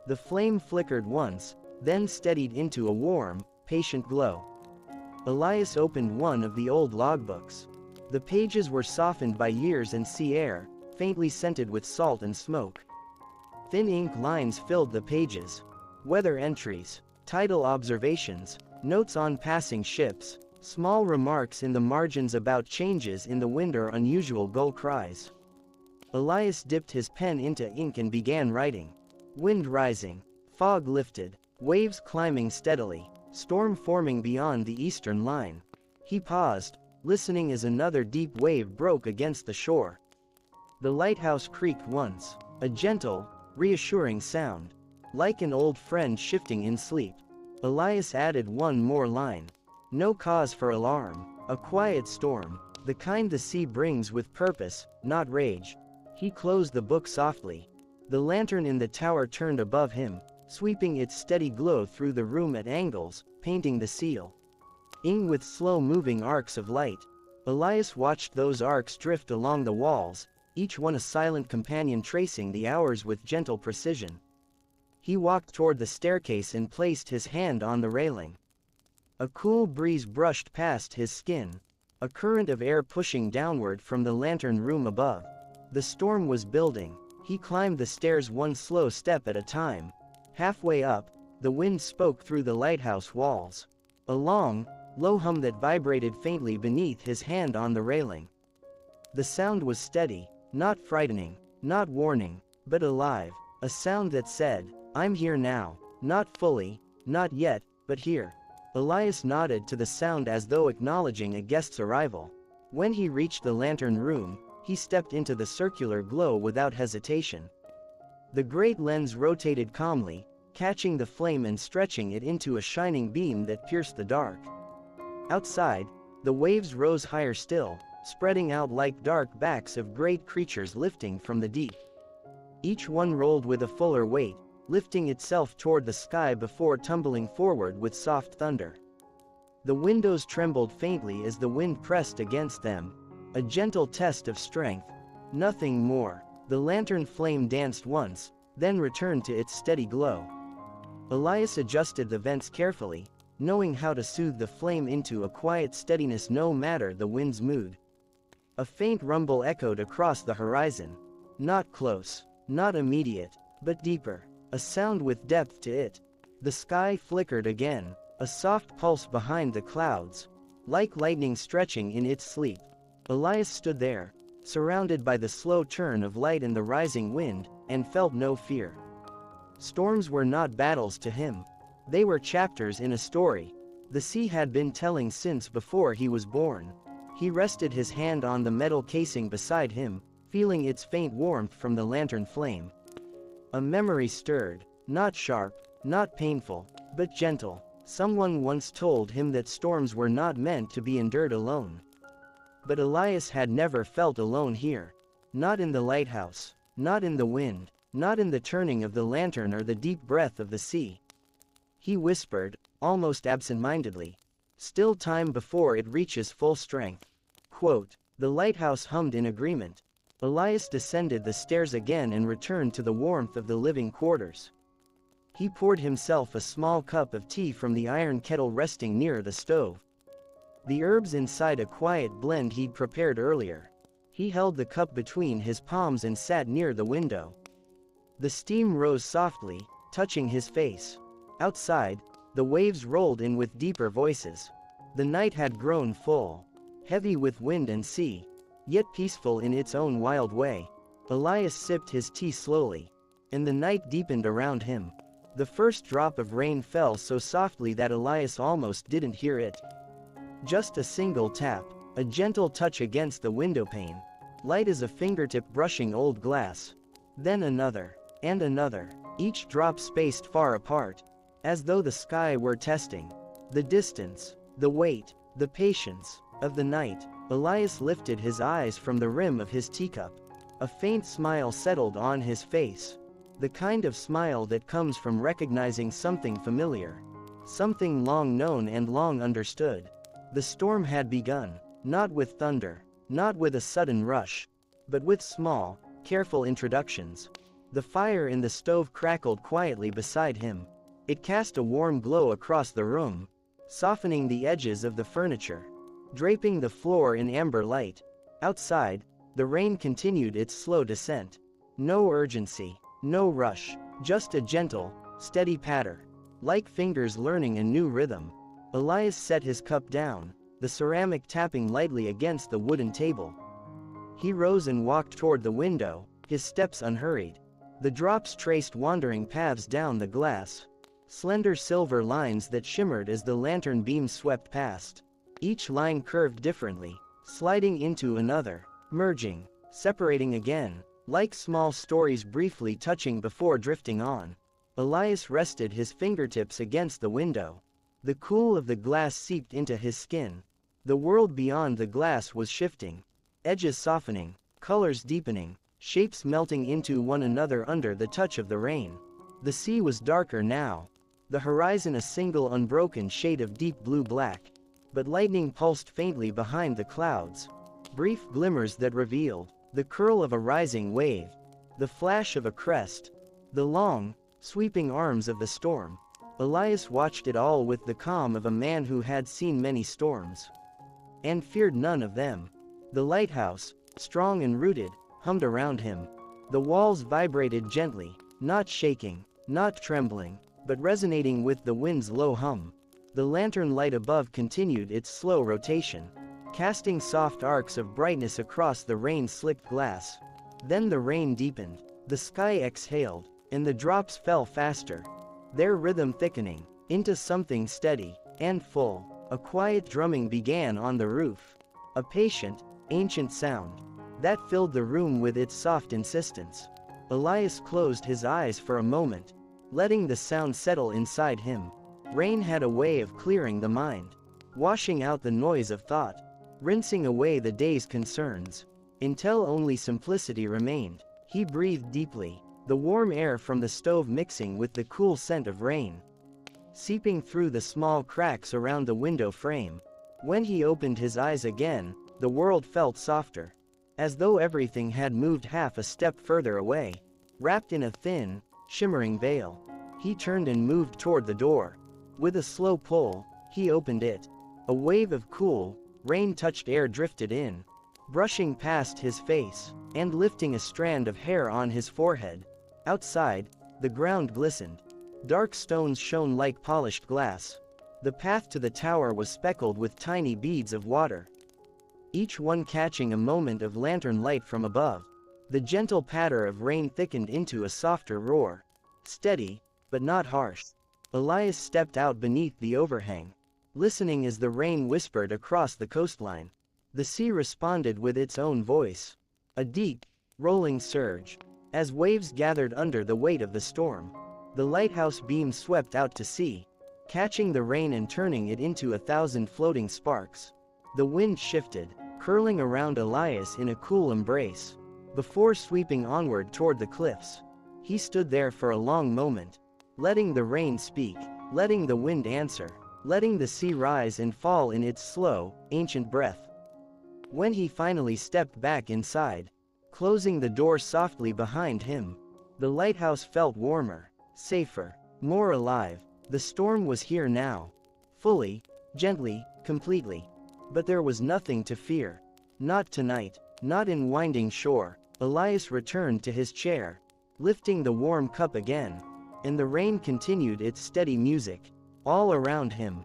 The flame flickered once, then steadied into a warm, patient glow. Elias opened one of the old logbooks. The pages were softened by years and sea air, faintly scented with salt and smoke. Thin ink lines filled the pages. Weather entries, tidal observations, notes on passing ships, small remarks in the margins about changes in the wind or unusual gull cries. Elias dipped his pen into ink and began writing. Wind rising, fog lifted, waves climbing steadily, storm forming beyond the eastern line. He paused, listening as another deep wave broke against the shore. The lighthouse creaked once, a gentle, reassuring sound, like an old friend shifting in sleep. Elias added one more line. No cause for alarm, a quiet storm, the kind the sea brings with purpose, not rage. He closed the book softly. The lantern in the tower turned above him, sweeping its steady glow through the room at angles, painting the seal ing with slow-moving arcs of light. Elias watched those arcs drift along the walls, each one a silent companion tracing the hours with gentle precision. He walked toward the staircase and placed his hand on the railing. A cool breeze brushed past his skin, a current of air pushing downward from the lantern room above. The storm was building. He climbed the stairs one slow step at a time. Halfway up, the wind spoke through the lighthouse walls. A long, low hum that vibrated faintly beneath his hand on the railing. The sound was steady, not frightening, not warning, but alive. A sound that said, "I'm here now, not fully, not yet, but here." Elias nodded to the sound as though acknowledging a guest's arrival. When he reached the lantern room, he stepped into the circular glow without hesitation. The great lens rotated calmly, catching the flame and stretching it into a shining beam that pierced the dark. Outside, the waves rose higher still, spreading out like dark backs of great creatures lifting from the deep. Each one rolled with a fuller weight, lifting itself toward the sky before tumbling forward with soft thunder. The windows trembled faintly as the wind pressed against them, a gentle test of strength, nothing more. The lantern flame danced once, then returned to its steady glow. Elias adjusted the vents carefully, knowing how to soothe the flame into a quiet steadiness no matter the wind's mood. A faint rumble echoed across the horizon. Not close, not immediate, but deeper. A sound with depth to it. The sky flickered again, a soft pulse behind the clouds, like lightning stretching in its sleep. Elias stood there, surrounded by the slow turn of light and the rising wind, and felt no fear. Storms were not battles to him. They were chapters in a story the sea had been telling since before he was born. He rested his hand on the metal casing beside him, feeling its faint warmth from the lantern flame. A memory stirred, not sharp, not painful, but gentle. Someone once told him that storms were not meant to be endured alone. But Elias had never felt alone here. Not in the lighthouse, not in the wind, not in the turning of the lantern or the deep breath of the sea. He whispered, almost absent-mindedly, "Still time before it reaches full strength." Quote, the lighthouse hummed in agreement. Elias descended the stairs again and returned to the warmth of the living quarters. He poured himself a small cup of tea from the iron kettle resting near the stove. The herbs inside a quiet blend he'd prepared earlier. He held the cup between his palms and sat near the window. The steam rose softly, touching his face. Outside, the waves rolled in with deeper voices. The night had grown full, heavy with wind and sea, yet peaceful in its own wild way. Elias sipped his tea slowly, and the night deepened around him. The first drop of rain fell so softly that Elias almost didn't hear it. Just a single tap, a gentle touch against the windowpane, light as a fingertip brushing old glass. Then another, and another, each drop spaced far apart, as though the sky were testing the distance, the weight, the patience of the night. Elias lifted his eyes from the rim of his teacup. A faint smile settled on his face. The kind of smile that comes from recognizing something familiar, something long known and long understood. The storm had begun, not with thunder, not with a sudden rush, but with small, careful introductions. The fire in the stove crackled quietly beside him. It cast a warm glow across the room, softening the edges of the furniture, draping the floor in amber light. Outside, the rain continued its slow descent. No urgency, no rush, just a gentle, steady patter, like fingers learning a new rhythm. Elias set his cup down, the ceramic tapping lightly against the wooden table. He rose and walked toward the window, his steps unhurried. The drops traced wandering paths down the glass, slender silver lines that shimmered as the lantern beams swept past. Each line curved differently, sliding into another, merging, separating again, like small stories briefly touching before drifting on. Elias rested his fingertips against the window. The cool of the glass seeped into his skin. The world beyond the glass was shifting, edges softening, colors deepening, shapes melting into one another under the touch of the rain. The sea was darker now, the horizon a single unbroken shade of deep blue-black, but lightning pulsed faintly behind the clouds. Brief glimmers that revealed the curl of a rising wave, the flash of a crest, the long, sweeping arms of the storm. Elias watched it all with the calm of a man who had seen many storms and feared none of them. The lighthouse, strong and rooted, hummed around him. The walls vibrated gently, not shaking, not trembling, but resonating with the wind's low hum. The lantern light above continued its slow rotation, casting soft arcs of brightness across the rain-slicked glass. Then the rain deepened, the sky exhaled, and the drops fell faster, their rhythm thickening into something steady and full. A quiet drumming began on the roof, a patient, ancient sound that filled the room with its soft insistence. Elias closed his eyes for a moment, letting the sound settle inside him. Rain had a way of clearing the mind, washing out the noise of thought, rinsing away the day's concerns, until only simplicity remained. He breathed deeply, the warm air from the stove mixing with the cool scent of rain, seeping through the small cracks around the window frame. When he opened his eyes again, the world felt softer, as though everything had moved half a step further away, wrapped in a thin, shimmering veil. He turned and moved toward the door. With a slow pull, he opened it. A wave of cool, rain-touched air drifted in, brushing past his face, and lifting a strand of hair on his forehead. Outside, the ground glistened. Dark stones shone like polished glass. The path to the tower was speckled with tiny beads of water, each one catching a moment of lantern light from above. The gentle patter of rain thickened into a softer roar, steady, but not harsh. Elias stepped out beneath the overhang, listening as the rain whispered across the coastline. The sea responded with its own voice, a deep, rolling surge, as waves gathered under the weight of the storm. The lighthouse beam swept out to sea, catching the rain and turning it into 1,000 floating sparks. The wind shifted, curling around Elias in a cool embrace, before sweeping onward toward the cliffs. He stood there for a long moment, letting the rain speak, letting the wind answer, letting the sea rise and fall in its slow, ancient breath. When he finally stepped back inside, closing the door softly behind him, the lighthouse felt warmer, safer, more alive. The storm was here now, fully, gently, completely. But there was nothing to fear. Not tonight, not in Winding Shore. Elias returned to his chair, lifting the warm cup again, and the rain continued its steady music. All around him,